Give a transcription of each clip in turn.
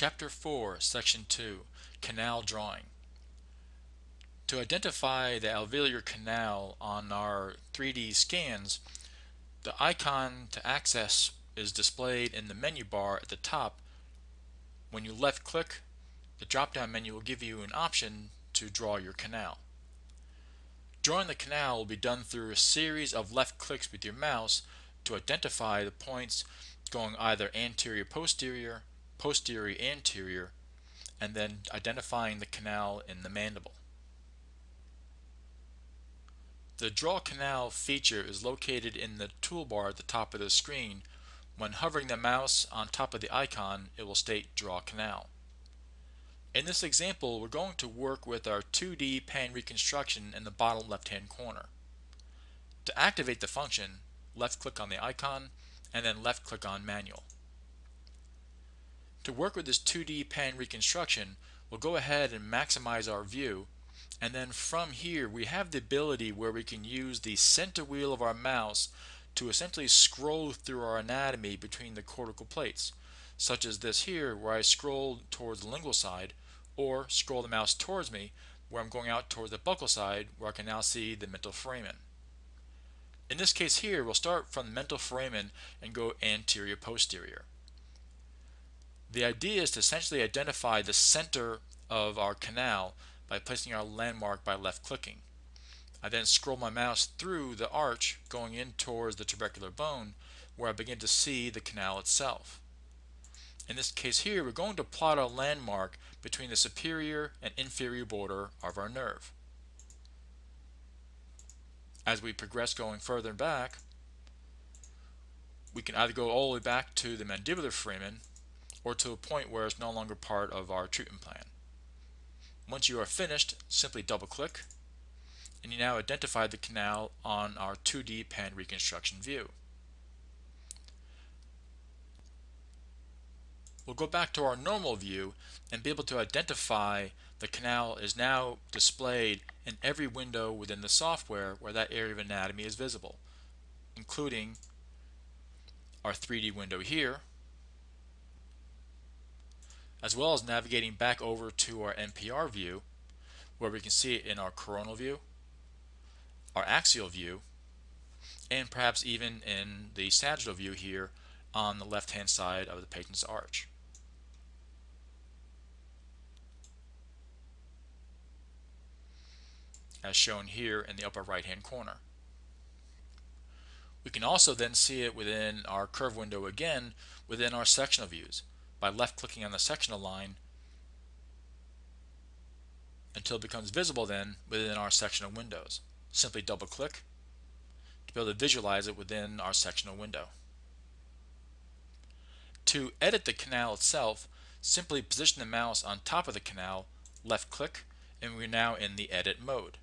Chapter 4, Section 2, Canal Drawing. To identify the alveolar canal on our 3D scans, the icon to access is displayed in the menu bar at the top. When you left click, the drop-down menu will give you an option to draw your canal. Drawing the canal will be done through a series of left clicks with your mouse to identify the points going either anterior-posterior, posterior-anterior, and then identifying the canal in the mandible. The Draw Canal feature is located in the toolbar at the top of the screen. When hovering the mouse on top of the icon, it will state Draw Canal. In this example, we're going to work with our 2D pan reconstruction in the bottom left-hand corner. To activate the function, left-click on the icon and then left-click on Manual. To work with this 2D pan reconstruction, we'll go ahead and maximize our view, and then from here we have the ability where we can use the center wheel of our mouse to essentially scroll through our anatomy between the cortical plates, such as this here where I scroll towards the lingual side, or scroll the mouse towards me where I'm going out towards the buccal side where I can now see the mental foramen. In this case here, we'll start from the mental foramen and go anterior-posterior. The idea is to essentially identify the center of our canal by placing our landmark by left clicking. I then scroll my mouse through the arch going in towards the trabecular bone where I begin to see the canal itself. In this case here, we're going to plot our landmark between the superior and inferior border of our nerve. As we progress going further back, we can either go all the way back to the mandibular foramen or to a point where it's no longer part of our treatment plan. Once you are finished, simply double click and you now identify the canal on our 2D pan reconstruction view. We'll go back to our normal view and be able to identify the canal is now displayed in every window within the software where that area of anatomy is visible, including our 3D window here, as well as navigating back over to our NPR view where we can see it in our coronal view, our axial view, and perhaps even in the sagittal view here on the left hand side of the patient's arch. As shown here in the upper right hand corner. We can also then see it within our curve window again within our sectional views by left clicking on the sectional line until it becomes visible then within our sectional windows. Simply double click to be able to visualize it within our sectional window. To edit the canal itself, simply position the mouse on top of the canal, left click, and we're now in the edit mode.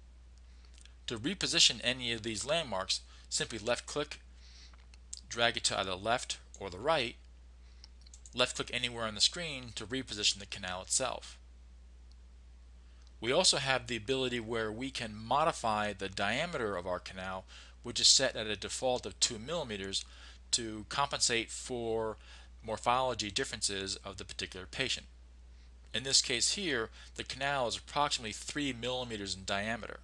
To reposition any of these landmarks, simply left click, drag it to either the left or the right, left click anywhere on the screen to reposition the canal itself. We also have the ability where we can modify the diameter of our canal, which is set at a default of 2 millimeters to compensate for morphology differences of the particular patient. In this case here, the canal is approximately 3 millimeters in diameter.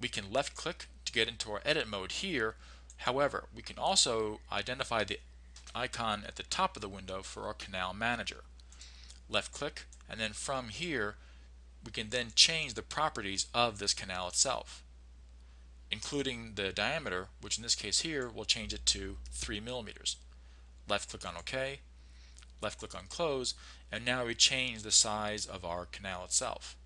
We can left click to get into our edit mode here. However, we can also identify the icon at the top of the window for our canal manager. Left click, and then from here we can then change the properties of this canal itself, including the diameter, which in this case here we'll change it to 3 millimeters. Left click on OK, left click on close, and now we change the size of our canal itself.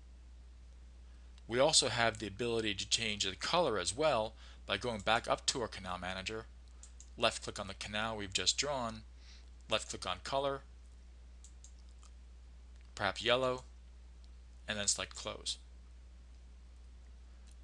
We also have the ability to change the color as well by going back up to our canal manager, left click on the canal we've just drawn, left click on color, perhaps yellow, and then select close.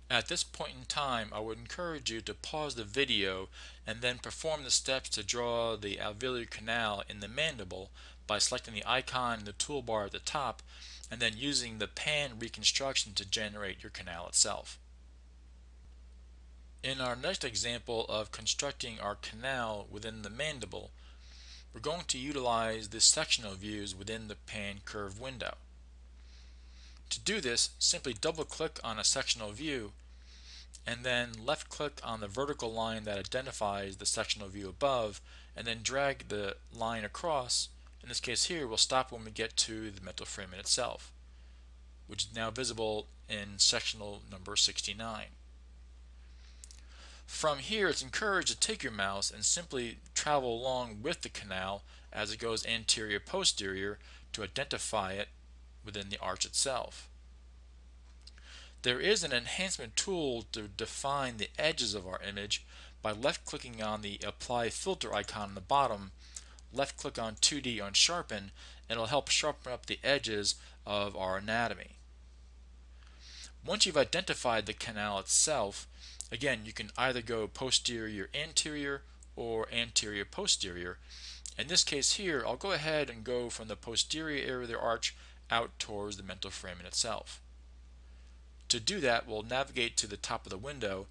At this point in time, I would encourage you to pause the video and then perform the steps to draw the alveolar canal in the mandible by selecting the icon in the toolbar at the top and then using the pan reconstruction to generate your canal itself. In our next example of constructing our canal within the mandible, we're going to utilize the sectional views within the pan curve window. To do this, simply double click on a sectional view and then left click on the vertical line that identifies the sectional view above, and then drag the line across. In this case here, we'll stop when we get to the metal frame in itself, which is now visible in sectional number 69. From here, it's encouraged to take your mouse and simply travel along with the canal as it goes anterior-posterior to identify it within the arch itself. There is an enhancement tool to define the edges of our image by left-clicking on the Apply Filter icon on the bottom, left-click on 2D on Sharpen, and it'll help sharpen up the edges of our anatomy. Once you've identified the canal itself, again, you can either go posterior-anterior or anterior-posterior. In this case here, I'll go ahead and go from the posterior area of the arch out towards the mental frame in itself. To do that, we'll navigate to the top of the window,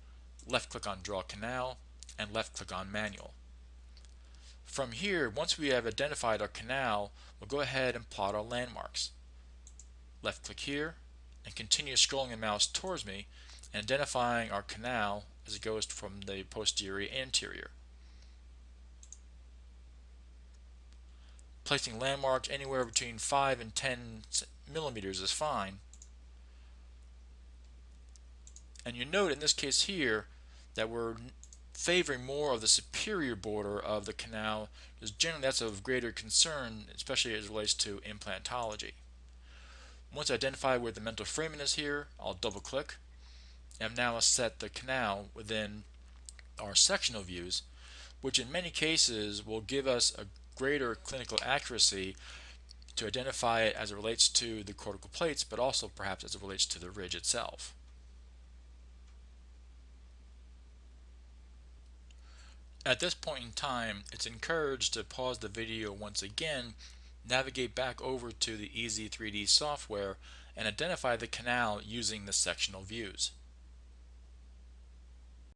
left-click on Draw Canal, and left-click on Manual. From here, once we have identified our canal, we'll go ahead and plot our landmarks. Left-click here, and continue scrolling the mouse towards me and identifying our canal as it goes from the posterior-anterior. Placing landmarks anywhere between 5 and 10 millimeters is fine. And you note in this case here that we're favoring more of the superior border of the canal, because generally that's of greater concern, especially as it relates to implantology. Once identified where the mental framing is here, I'll double click and now set the canal within our sectional views, which in many cases will give us a greater clinical accuracy to identify it as it relates to the cortical plates, but also perhaps as it relates to the ridge itself. At this point in time, it's encouraged to pause the video once again, navigate back over to the Easy 3D software, and identify the canal using the sectional views.